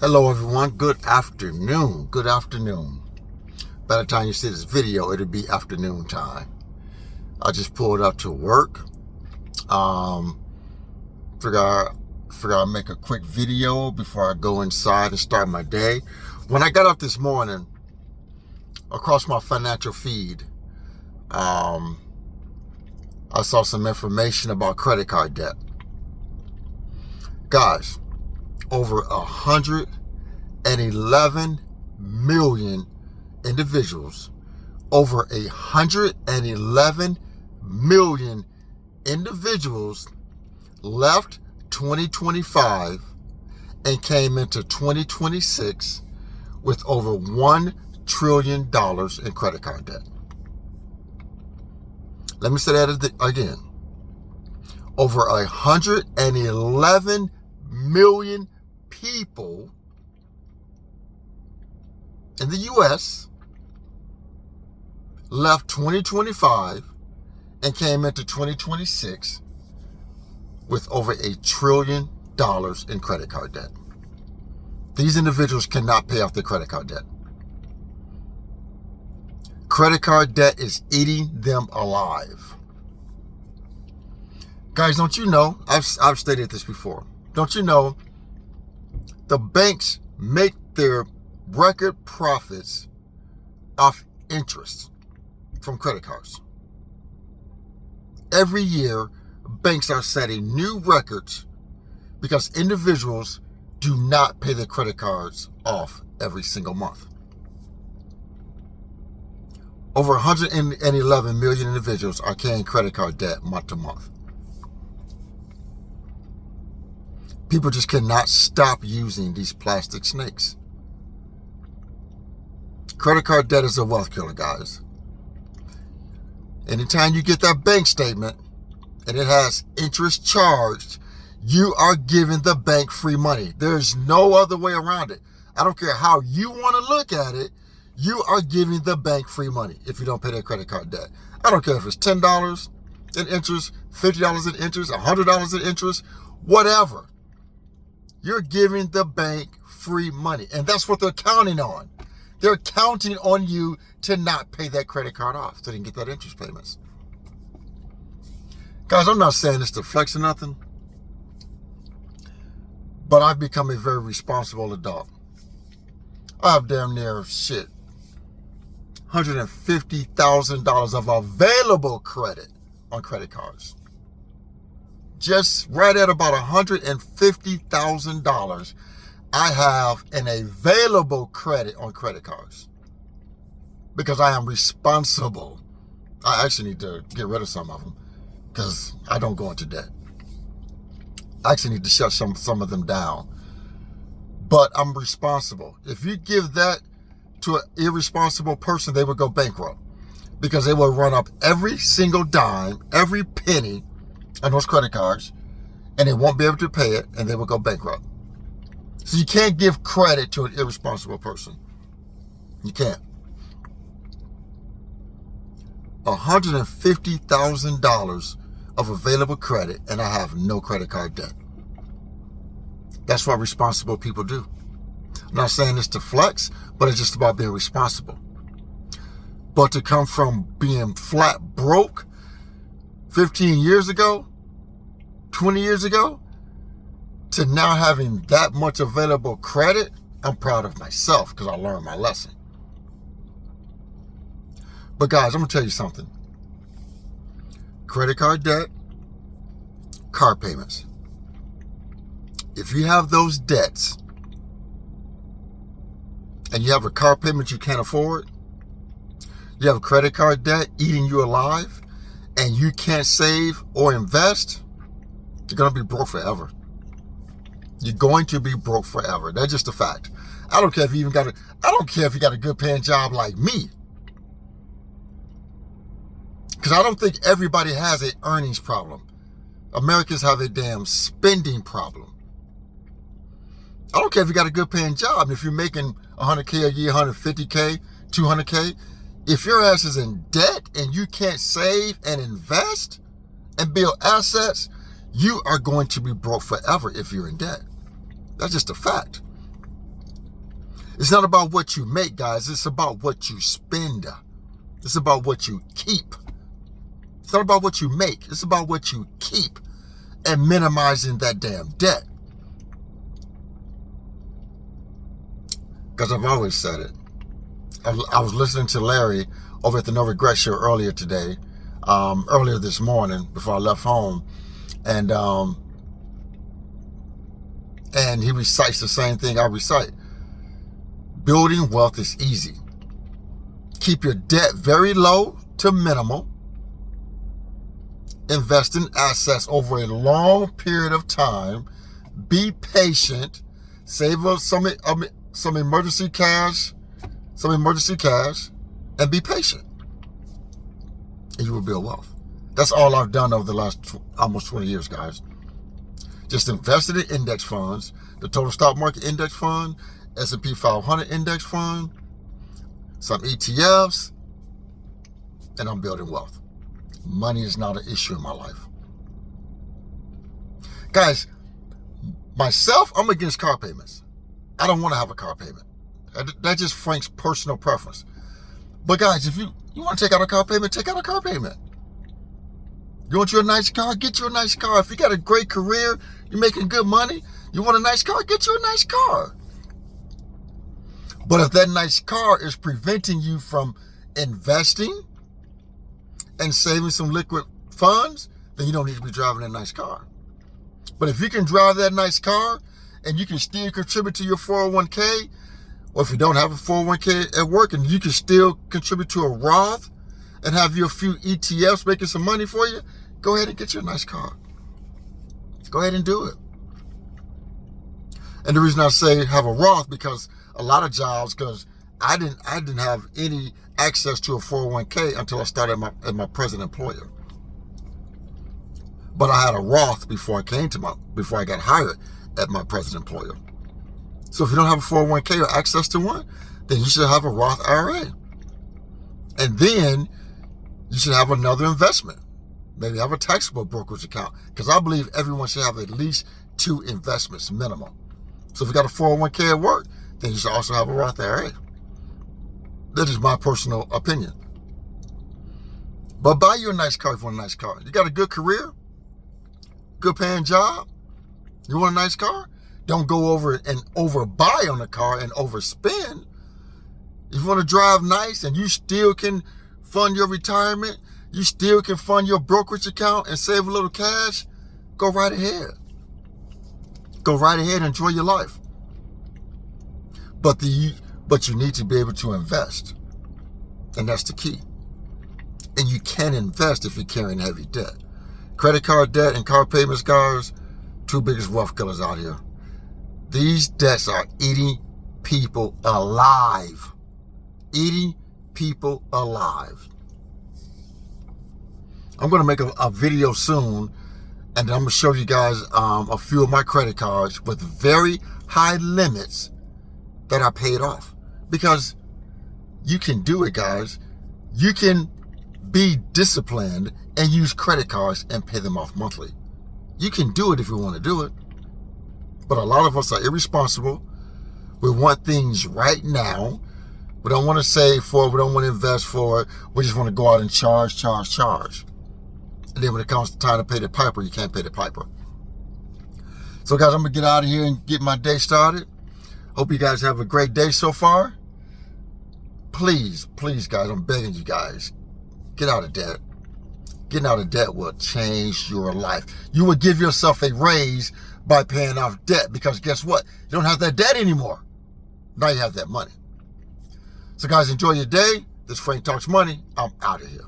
Hello everyone, good afternoon. By the time you see this video, it'll be afternoon time. I just pulled up to work. Figure I'd make a quick video before I go inside and start my day. When I got up this morning, across my financial feed, I saw some information about credit card debt. Guys, over 111 million individuals, over 111 million individuals left 2025 and came into 2026 with over $1 trillion in credit card debt. Let me say that again. Over 111 million people in the U.S. left 2025 and came into 2026 with over $1 trillion in credit card debt. These individuals cannot pay off their credit card debt. Credit card debt is eating them alive. Guys, don't you know, I've stated this before, don't you know the banks make their record profits off interest from credit cards? Every year, banks are setting new records because individuals do not pay their credit cards off every single month. Over 111 million individuals are carrying credit card debt month to month. People just cannot stop using these plastic snakes. Credit card debt is a wealth killer, guys. Anytime you get that bank statement and it has interest charged, you are giving the bank free money. There's no other way around it. I don't care how you want to look at it, you are giving the bank free money if you don't pay their credit card debt. I don't care if it's $10 in interest, $50 in interest, $100 in interest, whatever. You're giving the bank free money. And that's what they're counting on. They're counting on you to not pay that credit card off so they can get that interest payments. Guys, I'm not saying this to flex or nothing, but I've become a very responsible adult. I have damn near $150,000 of available credit on credit cards. Just right at about $150,000, I have an available credit on credit cards because I am responsible. I actually need to get rid of some of them because I don't go into debt. I actually need to shut some of them down. But I'm responsible. If you give that to an irresponsible person, they will go bankrupt because they will run up every single dime, every penny on those credit cards, and they won't be able to pay it, and they will go bankrupt. So you can't give credit to an irresponsible person. You can't. $150,000 of available credit, and I have no credit card debt. That's what responsible people do. I'm not saying this to flex, but it's just about being responsible. But to come from being flat broke 15 years ago, 20 years ago, to now having that much available credit, I'm proud of myself because I learned my lesson. But guys, I'm going to tell you something. Credit card debt, car payments. If you have those debts and you have a car payment you can't afford, you have a credit card debt eating you alive, and you can't save or invest, you're going to be broke forever. You're going to be broke forever. That's just a fact. I don't care if you got a good paying job like me. Because I don't think everybody has an earnings problem. Americans have a damn spending problem. I don't care if you got a good paying job. If you're making $100K a year, $150K, $200K, if your ass is in debt and you can't save and invest and build assets, you are going to be broke forever if you're in debt. That's just a fact. It's not about what you make, guys. It's about what you spend. It's about what you keep. It's not about what you make. It's about what you keep and minimizing that damn debt. Because I've always said it. I was listening to Larry over at the No Regret Show earlier today, earlier this morning before I left home, and he recites the same thing I recite. Building wealth is easy. Keep your debt very low to minimal. Invest in assets over a long period of time. Be patient. Save up some emergency cash, and be patient. And you will build wealth. That's all I've done over the last almost 20 years, guys. Just invested in index funds, the total stock market index fund, S&P 500 index fund, some ETFs, and I'm building wealth. Money is not an issue in my life. Guys, myself, I'm against car payments. I don't want to have a car payment. That's just Frank's personal preference. But guys, if you want to take out a car payment, take out a car payment. You want you a nice car? Get you a nice car. If you got a great career, you're making good money, you want a nice car? Get you a nice car. But if that nice car is preventing you from investing and saving some liquid funds, then you don't need to be driving a nice car. But if you can drive that nice car and you can still contribute to your 401k, or if you don't have a 401k at work and you can still contribute to a Roth and have your few ETFs making some money for you, go ahead and get you a nice car. Go ahead and do it. And the reason I say have a Roth, because a lot of jobs, because I didn't have any access to a 401k until I started at my present employer. But I had a Roth before I got hired at my present employer. So if you don't have a 401k or access to one, then you should have a Roth IRA. And then you should have another investment. Maybe have a taxable brokerage account, because I believe everyone should have at least 2 investments minimum. So if you got a 401k at work, then you should also have a Roth IRA. That is my personal opinion. But buy you a nice car if you want a nice car. You got a good career, good paying job, you want a nice car? Don't go over and overbuy on a car and overspend. If you want to drive nice and you still can fund your retirement, you still can fund your brokerage account and save a little cash, go right ahead. Go right ahead and enjoy your life. But you need to be able to invest. And that's the key. And you can invest if you're carrying heavy debt. Credit card debt and car payments, guys, 2 biggest wealth killers out here. These debts are eating people alive. Eating people alive. I'm going to make a video soon, and I'm going to show you guys a few of my credit cards with very high limits that I paid off. Because you can do it, guys. You can be disciplined and use credit cards and pay them off monthly. You can do it if you want to do it. But a lot of us are irresponsible. We want things right now. We don't want to save for it. We don't want to invest for it. We just want to go out and charge. And then when it comes to time to pay the piper, you can't pay the piper. So guys, I'm going to get out of here and get my day started. Hope you guys have a great day so far. Please, guys, I'm begging you guys, get out of debt. Getting out of debt will change your life. You will give yourself a raise by paying off debt, because guess what? You don't have that debt anymore. Now you have that money. So guys, enjoy your day. This is Frank Talks Money. I'm out of here.